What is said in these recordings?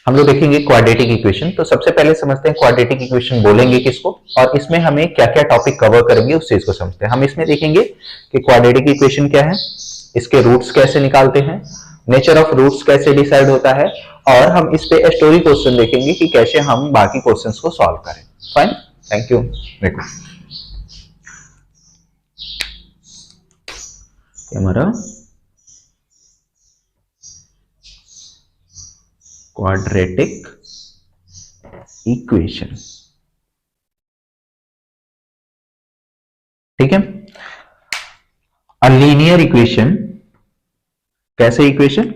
हम लोग देखेंगे क्वाड्रेटिक इक्वेशन। तो सबसे पहले समझते हैं क्वाड्रेटिक इक्वेशन बोलेंगे किसको, और इसमें हमें क्या क्या टॉपिक कवर करेंगे उस चीज को समझते हैं। हम इसमें देखेंगे कि क्वाड्रेटिक इक्वेशन क्या है, इसके रूट्स कैसे निकालते हैं, नेचर ऑफ रूट्स कैसे डिसाइड होता है, और हम इस पे स्टोरी क्वेश्चन देखेंगे कि कैसे हम बाकी क्वेश्चंस को सॉल्व करें। Fine, thank you. देखो हमारा क्वाड्रेटिक इक्वेशन, ठीक है। अ लीनियर इक्वेशन, कैसे इक्वेशन,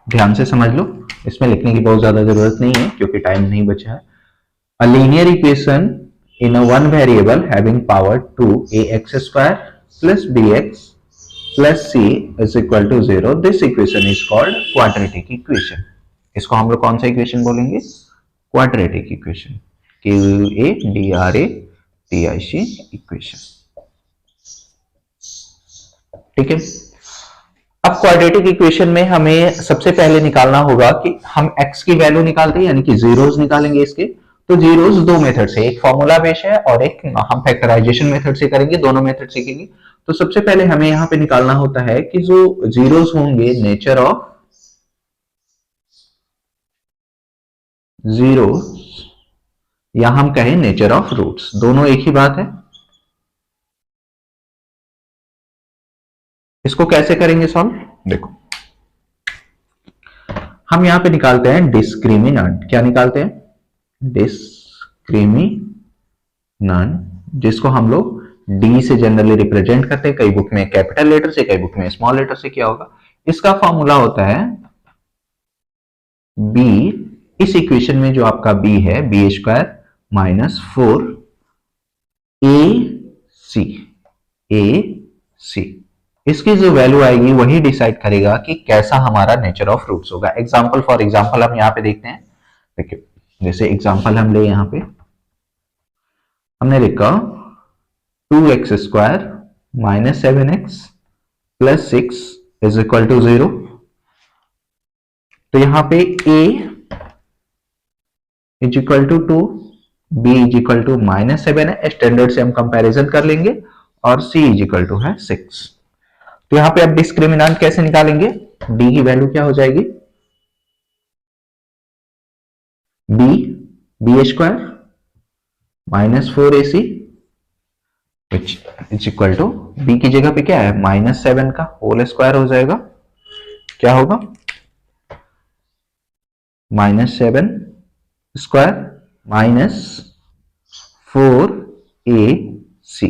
ध्यान से समझ लो, इसमें लिखने की बहुत ज्यादा जरूरत नहीं है क्योंकि टाइम नहीं बचा है। A linear equation in a one variable having power 2ax square plus bx plus c is equal to 0, this equation is called quadratic equation. इसको हम लोग कौन सा इक्वेशन बोलेंगे, क्वाड्रेटिक इक्वेशन, QUADRATIC इक्वेशन, ठीक है। अब क्वाड्रेटिक इक्वेशन में हमें सबसे पहले निकालना होगा कि हम x की वैल्यू निकालते हैं, यानी कि जीरोस निकालेंगे इसके। तो जीरोस दो मेथड से, एक फॉर्मूला बेस है और एक हम फैक्टराइजेशन मेथड से करेंगे, दोनों मेथड सीखेंगे। तो सबसे पहले हमें यहां पे निकालना होता है कि जो जीरोस होंगे, नेचर ऑफ जीरोस, या हम कहें नेचर ऑफ रूट्स, दोनों एक ही बात है। इसको कैसे करेंगे सॉल्व, देखो हम यहां पे निकालते हैं डिस्क्रिमिनेंट। क्या निकालते हैं, डिस्क्रिमिनेंट, जिसको हम लोग डी से जनरली रिप्रेजेंट करते हैं, कई बुक में कैपिटल लेटर से, कई बुक में स्मॉल लेटर से। क्या होगा, इसका फॉर्मूला होता है बी, इस इक्वेशन में जो आपका बी है, बी स्क्वायर माइनस 4ac, इसकी जो वैल्यू आएगी वही डिसाइड करेगा कि कैसा हमारा नेचर ऑफ रूट्स होगा। एग्जांपल फॉर एग्जांपल हम यहां पे देखते हैं, देखिए जैसे एग्जांपल हम ले, यहां पे हमने लिखा 2x square minus 7x plus 6 is equal to 0। तो यहां पे a is equal to 2, b is equal to minus 7 है, स्टैंडर्ड से हम कंपैरिजन कर लेंगे, और c इज इक्वल टू है 6। तो यहां पे अब डिस्क्रिमिनेंट कैसे निकालेंगे, d की वैल्यू क्या हो जाएगी, b square minus 4ac is equal to, b की जगह पे क्या है, माइनस 7 का होल स्क्वायर हो जाएगा, क्या होगा, माइनस 7 स्क्वायर माइनस 4ac।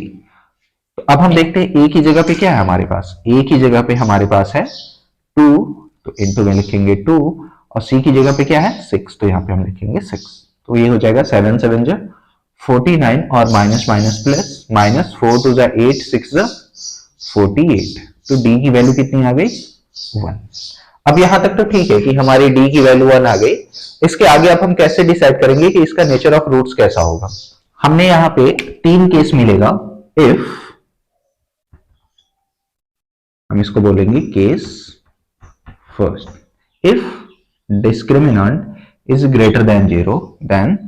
तो अब हम देखते हैं a की जगह पे क्या है हमारे पास, a की जगह पे हमारे पास है 2, तो इनटू में लिखेंगे 2, और c की जगह पे क्या है 6, तो यहाँ पे हम लिखेंगे 6। तो ये हो जाएगा 7 7 जा 49, और माइनस माइनस प्लस, माइनस 4 2 जा 8, 6 जा 48। तो d की वैल्यू कितनी आ गई, 1। अब यहां तक तो ठीक है कि हमारी d की वैल्यू 1 आ गई। इसके आगे अब हम कैसे डिसाइड करेंगे कि इसका नेचर ऑफ रूट्स कैसा होगा। हमने यहां पे 3 केस मिलेगा। इफ, हम इसको बोलेंगे case first, if discriminant is greater than 0, then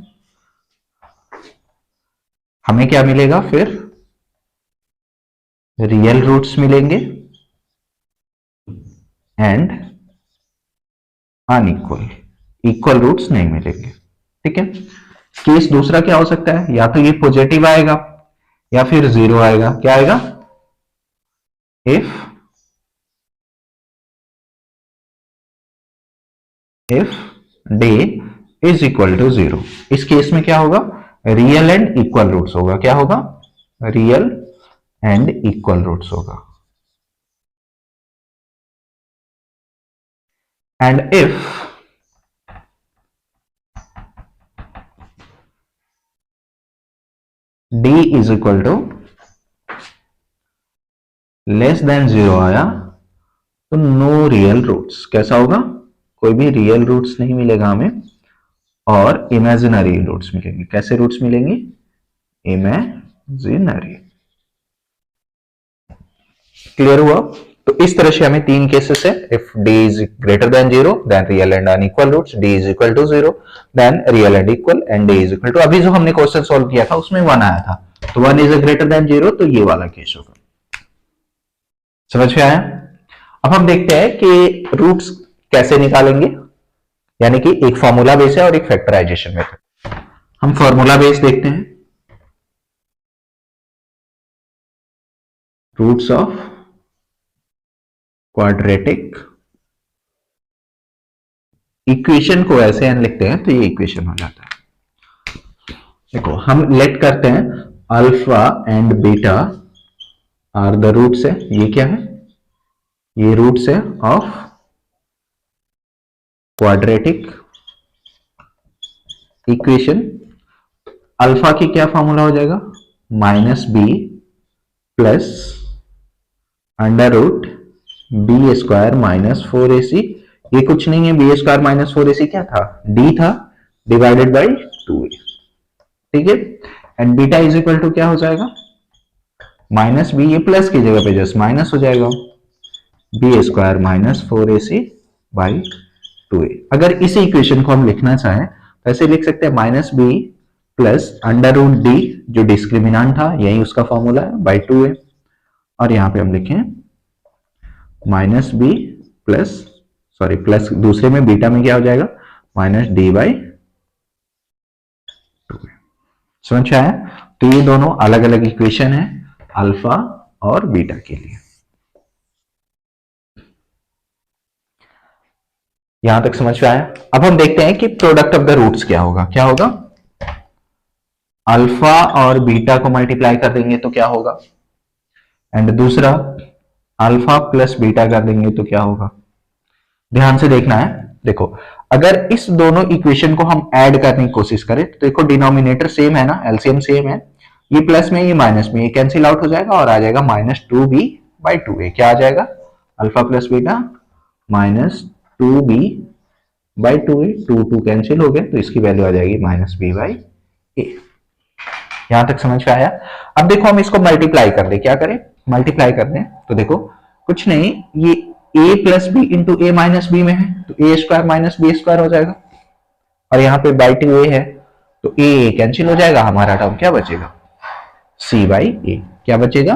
हमें क्या मिलेगा, फिर रियल रूट्स मिलेंगे एंड अनइक्वल, इक्वल रूट्स नहीं मिलेंगे, ठीक है। केस दूसरा क्या हो सकता है, या तो ये पॉजिटिव आएगा या फिर 0 आएगा। क्या आएगा, if d is equal to 0। इस केस में क्या होगा, रियल एंड इक्वल रूट्स होगा। क्या होगा, रियल एंड इक्वल रूट्स होगा। And if d is equal to less than 0 आया, तो नो रियल रूट्स। कैसा होगा, कोई भी रियल रूट्स नहीं मिलेगा हमें, और इमेजिनरी रूट्स मिलेंगे। कैसे रूट्स मिलेंगे, इमेजिनरी। क्लियर हुआ। तो इस तरह से हमें तीन केसेस है, if d is greater than 0 then real and unequal roots, d is equal to 0 then real and equal, and d is equal to, अभी जो हमने क्वेश्चन सॉल्व किया था उसमें 1 आया था, तो 1 इज ग्रेटर देन 0, तो ये वाला केस होगा। समझ में आया? अब हम देखते हैं कि रूट्स कैसे निकालेंगे, यानी कि एक फॉर्मूला बेस है और एक फैक्टराइजेशन मेथड। हम फॉर्मूला बेस देखते हैं, रूट्स ऑफ क्वाड्रेटिक इक्वेशन को ऐसे n लिखते हैं तो ये इक्वेशन हो जाता है। देखो हम लेट करते हैं alpha and beta are the roots है, ये क्या है, ये रूट्स है ऑफ क्वाड्रेटिक इक्वेशन। अल्फा की क्या फॉर्मूला हो जाएगा, minus B plus under root B square minus 4ac, ये कुछ नहीं है, बी स्क्वायर माइनस 4ac क्या था, डी था, डिवाइडेड बाई 2a, ठीक है। And beta is equal to क्या हो जाएगा, माइनस बी, ये प्लस की जगह पे जस्ट माइनस हो जाएगा, B square minus 4ac by 2a। अगर इसी इक्वेशन को हम लिखना चाहें तो ऐसे लिख सकते हैं, minus B plus under root D जो डिस्क्रिमिनेंट था, यही उसका फॉर्मूला है, बाई 2a, और यहां पे हम लिखें minus B plus, sorry plus दूसरे में बीटा में क्या हो जाएगा, माइनस डी बाई 2a। समझ आया? तो ये दोनों अलग अलग इक्वेशन है अल्फा और बीटा के लिए। यहां तक समझ में आया? अब हम देखते हैं कि प्रोडक्ट ऑफ द रूट्स क्या होगा। क्या होगा, अल्फा और बीटा को मल्टीप्लाई कर देंगे तो क्या होगा, एंड दूसरा अल्फा प्लस बीटा कर देंगे तो क्या होगा। ध्यान से देखना है, देखो अगर इस दोनों इक्वेशन को हम ऐड करने की कोशिश करें तो देखो डिनोमिनेटर सेम है ना, एलसीएम सेम है, ये प्लस में ये माइनस में, ये कैंसिल आउट हो जाएगा और आ जाएगा माइनस 2b बाई 2a। क्या आ जाएगा, alpha plus beta minus 2b by 2a, 2 cancel हो गए तो इसकी वैल्यू आ जाएगी माइनस b बाई a। यहां तक समझ में आया? अब देखो हम इसको मल्टीप्लाई कर दे, क्या करें, मल्टीप्लाई कर दें तो देखो कुछ नहीं, ये a plus B into A minus B में है तो A square minus B square हो जाएगा, और यहाँ पे बाई 2a है तो ए कैंसिल हो जाएगा, हमारा टर्म क्या बचेगा, c बाई ए। क्या बचेगा,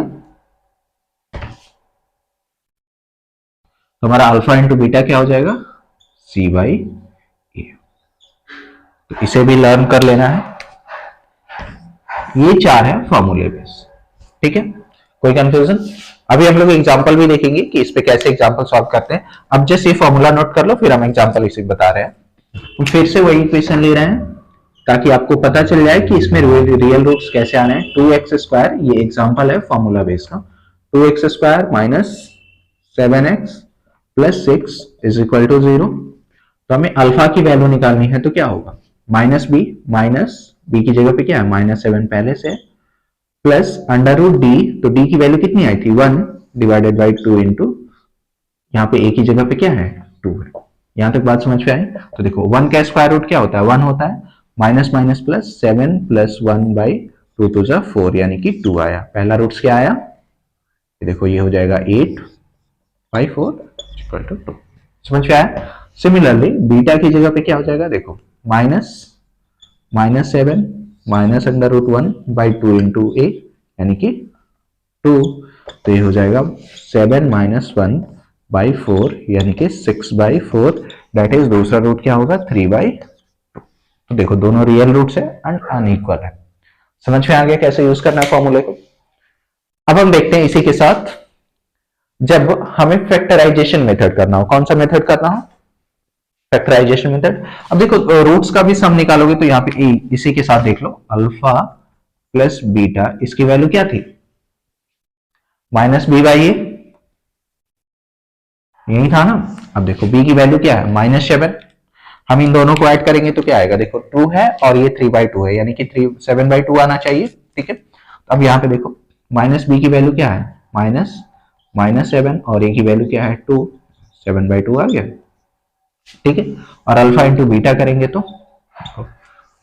तो हमारा अल्फा इंटू बीटा क्या हो जाएगा, c बाई ए। तो इसे भी लर्न कर लेना है। ये चार है फॉर्मूले बेस, ठीक है, कोई कंफ्यूजन? अभी हम लोग एग्जांपल भी देखेंगे कि इस पे कैसे एग्जांपल सॉल्व करते हैं। अब जस्ट ये फॉर्मूला नोट कर लो, फिर हम एग्जांपल इसे बता रहे हैं। हम फिर से वही इक्वेशन ले रहे हैं ताकि आपको पता चल जाए कि इसमें रियल रूट्स कैसे आने हैं। 2x स्क्वायर, ये एग्जांपल है फॉर्मूला बेस का, 2x square minus 7x plus 6 is equal to 0। तो हमें अल्फा की वैल्यू निकालनी है तो क्या होगा, माइनस बी की जगह पे क्या है, माइनस 7 पहले से, प्लस अंडर रूट डी, तो डी की वैल्यू कितनी आई थी, 1 डिवाइडेड बाई 2 इंटू, यहाँ पे ए की जगह पे क्या है, 2 है। यहां तक बात समझ में आई? तो देखो 1 का स्क्वायर रूट क्या होता है, 1 होता है, minus minus plus 7 plus 1 by 2 two जा 4, यानी कि 2 आया। पहला रूट्स क्या आया, देखो ये हो जाएगा 8 बाई 4 इक्वल टू 2। समझ में आया? सिमिलरली बीटा की जगह पे क्या हो जाएगा, देखो minus 7 minus under root 1 by 2 into a, यानी कि 2, तो ये हो जाएगा 7 माइनस 1 बाई 4 यानी कि 6 बाई 4, दैट इज दूसरा रूट क्या होगा, 3 बाई 2। तो देखो दोनों रियल रूट्स है एंड अनइक्वल है। समझ में आ गया कैसे यूज करना है फॉर्मूले को? अब हम देखते हैं इसी के साथ जब हमें फैक्टराइजेशन मेथड करना हो, कौन सा मेथड करना हो, फैक्टराइजेशन मेथड। अब देखो रूट्स का भी सम निकालोगे तो यहाँ पे इसी के साथ देख लो, अल्फा प्लस बीटा, इसकी वैल्यू क्या थी, माइनस बी बाई ए, यही था ना। अब देखो b की वैल्यू क्या है, माइनस 7, हम इन दोनों को ऐड करेंगे तो क्या आएगा, देखो 2 है और ये 3 बाई 2 है, यानी कि 7 बाई 2 आना चाहिए, ठीक है। तो अब यहाँ पे देखो माइनस बी की वैल्यू क्या है, माइनस 7, और ए की वैल्यू क्या है 2, 7 बाई 2 आ गया, ठीक है। और अल्फा इंटू बीटा करेंगे तो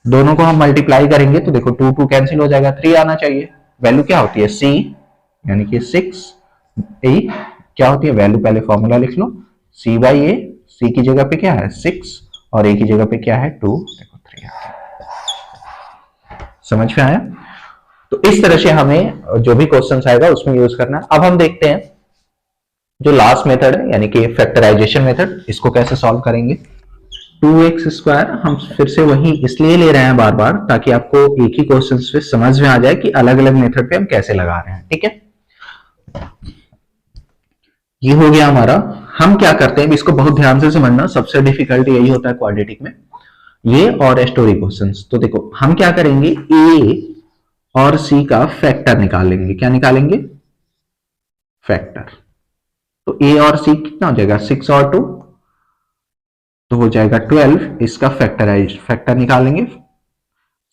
दोनों को हम मल्टीप्लाई करेंगे तो देखो 2 कैंसिल हो जाएगा, 3 आना चाहिए, वैल्यू क्या होती है c, यानी कि 6 8 क्या होती है वैल्यू, पहले फॉर्मूला लिख लो, c बाई ए, c की जगह पे क्या है 6 और a की जगह पे क्या है 2, देखो 3 आता है। समझ में आया? तो इस तरह से हमें जो भी क्वेश्चन आएगा उसमें यूज करना है। अब हम देखते हैं जो लास्ट मेथड है यानी कि फैक्टराइजेशन मेथड, इसको कैसे सॉल्व करेंगे। 2x² हम फिर से वही इसलिए ले रहे हैं बार बार ताकि आपको एक ही क्वेश्चन पे समझ में आ जाए कि अलग अलग मेथड पे हम कैसे लगा रहे हैं। ठीक है, ये हो गया हमारा। हम क्या करते हैं, इसको बहुत ध्यान से समझना, सबसे डिफिकल्ट यही होता है क्वाड्रेटिक में, ये और स्टोरी क्वेश्चंस। तो देखो हम क्या करेंगे, a और c का फैक्टर निकाल लेंगे। क्या निकालेंगे? फैक्टर। तो a और c कितना हो जाएगा 6 और 2 तो हो जाएगा 12। इसका फैक्टर निकाल लेंगे,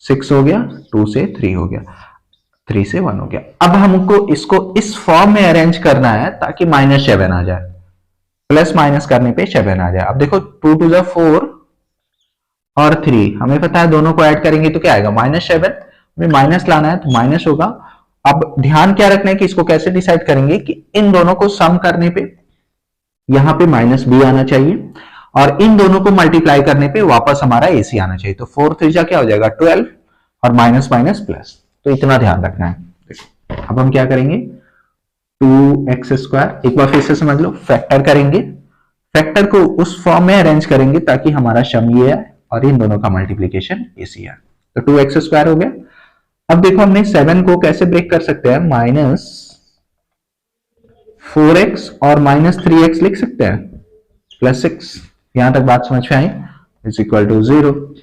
6 हो गया, 2 से 3 हो गया, 3 से 1 हो गया। अब हमको इसको इस फॉर्म में अरेंज करना है ताकि -7 आ जाए, प्लस माइनस करने पे 7 आ जाए। अब देखो 2 2 4 और 3, हमें पता है दोनों को ऐड करेंगे तो क्या आएगा -7, हमें माइनस लाना है तो माइनस होगा। अब ध्यान क्या रखना है कि इसको कैसे डिसाइड करेंगे कि इन दोनों को सम करने पे यहां पे -b आना चाहिए और इन दोनों को मल्टीप्लाई करने पे वापस हमारा ac आना चाहिए। तो 4 3 क्या हो जाएगा 12 और माइनस माइनस प्लस, तो इतना ध्यान रखना है। देखो अब हम क्या करेंगे, 2x², एक बार फिर से समझ लो, फैक्टर करेंगे, फैक्टर को उस फॉर्म में अरेंज करेंगे ताकि हमारा सम ये है और इन दोनों का मल्टीप्लीकेशन ac है। तो 2x² हो गया। अब देखो हमने 7 को कैसे ब्रेक कर सकते हैं, -4x और -3x लिख सकते हैं, +6। यहां तक बात समझ में आई, इज इक्वल टू 0।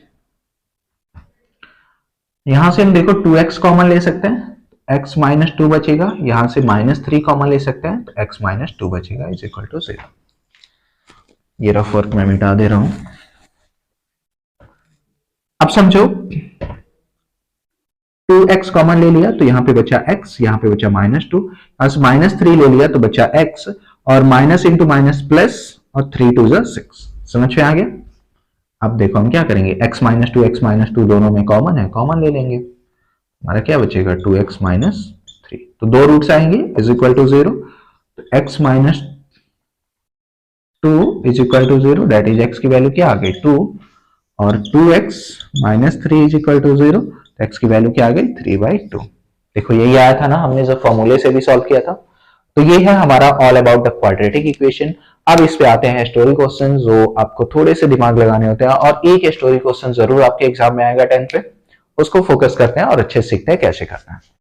यहां से हम देखो 2x कॉमन ले सकते हैं, x -2 बचेगा, यहां से -3 कॉमन ले सकते हैं तो x -2 बचेगा, इज इक्वल टू 0। ये रफ वर्क मैं मिटा दे रहा हूं। अब समझो 2x कॉमन ले लिया तो यहां पे बचा x, यहां पे बचा -2, बस -3 ले लिया तो बचा x और माइनस इंटू माइनस प्लस और 3 2 6। समझ में आ गया? अब देखो हम क्या करेंगे, x -2 दोनों में कॉमन है, कॉमन ले लेंगे, हमारा क्या बचेगा 2x -3। तो दो रूट्स आएंगे, इज इक्वल टू 0। तो x -2 is equal to 0, that is x की वैल्यू क्या आ गई 2 और 2x -3 इज इक्वल टू 0, तो x की वैल्यू क्या आ गई 3/2। देखो यही आया था ना, हमने जब फॉर्मूले से भी सॉल्व किया था। तो ये है हमारा all about the quadratic equation. अब इस पे आते हैं स्टोरी क्वेश्चन, जो आपको थोड़े से दिमाग लगाने होते हैं और एक स्टोरी क्वेश्चन जरूर आपके एग्जाम में आएगा 10th पे, उसको फोकस करते हैं और अच्छे से सीखते हैं कैसे करना है।